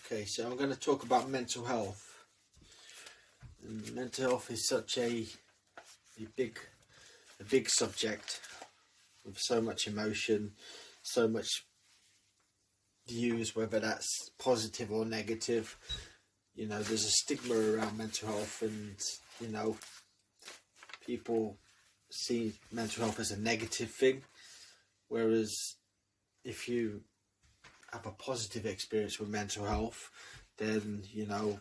Okay, so I'm going to talk about mental health. And mental health is such a big subject with so much emotion, so much views, whether that's positive or negative. You know, there's a stigma around mental health, and you know, people see mental health as a negative thing, whereas if you have a positive experience with mental health, then you know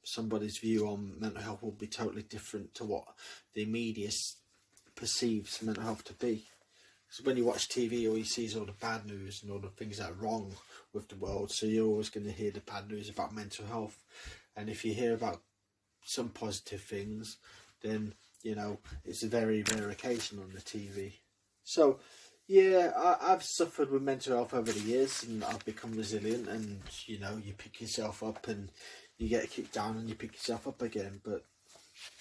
somebody's view on mental health will be totally different to what the media perceives mental health to be. Because when you watch TV, all you see is all the bad news and all the things that are wrong with the world, so you're always going to hear the bad news about mental health. And if you hear about some positive things, then you know it's a very rare occasion on the TV. So yeah, I've suffered with mental health over the years, and I've become resilient. And you know, you pick yourself up, and you get kicked down, and you pick yourself up again. But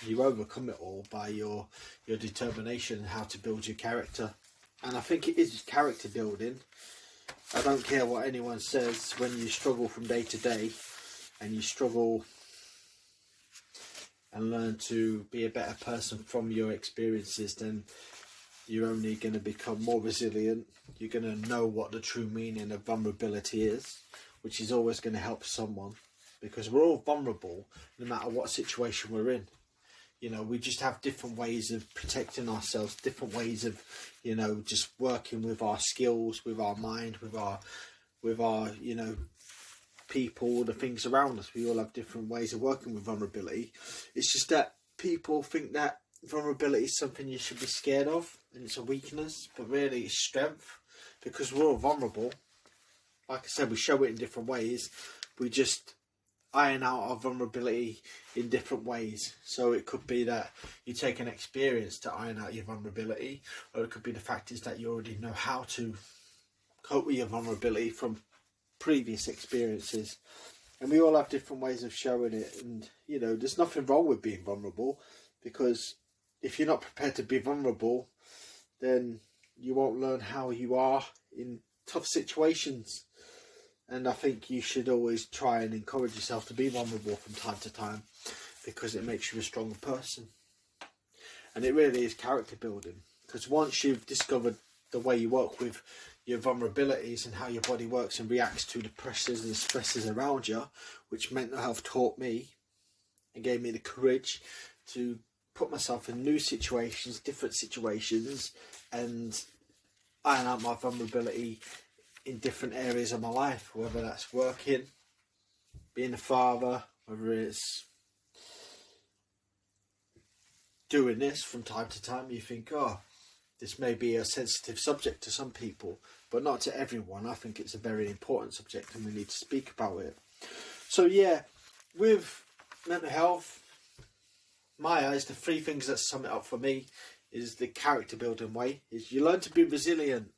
you overcome it all by your determination and how to build your character. And I think it is character building. I don't care what anyone says. When you struggle from day to day, and you struggle and learn to be a better person from your experiences, then you're only going to become more resilient. You're going to know what the true meaning of vulnerability is, which is always going to help someone, because we're all vulnerable no matter what situation we're in. You know, we just have different ways of protecting ourselves, different ways of, you know, just working with our skills, with our mind, with our you know, people, the things around us. We all have different ways of working with vulnerability. It's just that people think that vulnerability is something you should be scared of, and it's a weakness, but really it's strength, because we're all vulnerable. Like I said, we show it in different ways. We just iron out our vulnerability in different ways. So it could be that you take an experience to iron out your vulnerability, or it could be the fact is that you already know how to cope with your vulnerability from previous experiences. And we all have different ways of showing it, and you know, there's nothing wrong with being vulnerable, because if you're not prepared to be vulnerable, then you won't learn how you are in tough situations. And I think you should always try and encourage yourself to be vulnerable from time to time, because it makes you a stronger person. And it really is character building, because once you've discovered the way you work with your vulnerabilities and how your body works and reacts to the pressures and stresses around you, which mental health taught me and gave me the courage to put myself in new situations, different situations, and iron out my vulnerability in different areas of my life, whether that's working, being a father, whether it's doing this from time to time. You think, oh, this may be a sensitive subject to some people, but not to everyone. I think it's a very important subject, and we need to speak about it. So yeah, with mental health, my eyes, the three things that sum it up for me is the character building way is you learn to be resilient.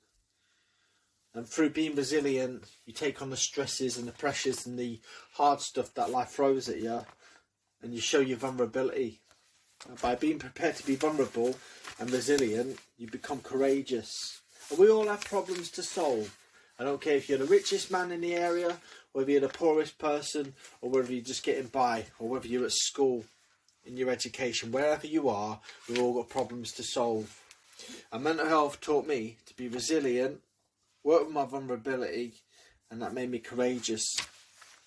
And through being resilient, you take on the stresses and the pressures and the hard stuff that life throws at you, and you show your vulnerability. And by being prepared to be vulnerable and resilient, you become courageous. And we all have problems to solve. I don't care if you're the richest man in the area, whether you're the poorest person, or whether you're just getting by, or whether you're at school, in your education, wherever you are, we've all got problems to solve. And mental health taught me to be resilient, work with my vulnerability, and that made me courageous.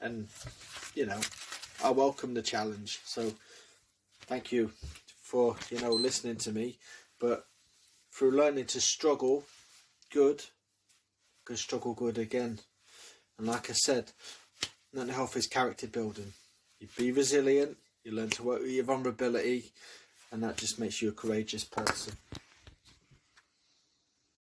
And you know, I welcome the challenge. So thank you for, you know, listening to me. But through learning to struggle good, can struggle good again. And like I said, mental health is character building. You be resilient, you learn to work with your vulnerability, and that just makes you a courageous person.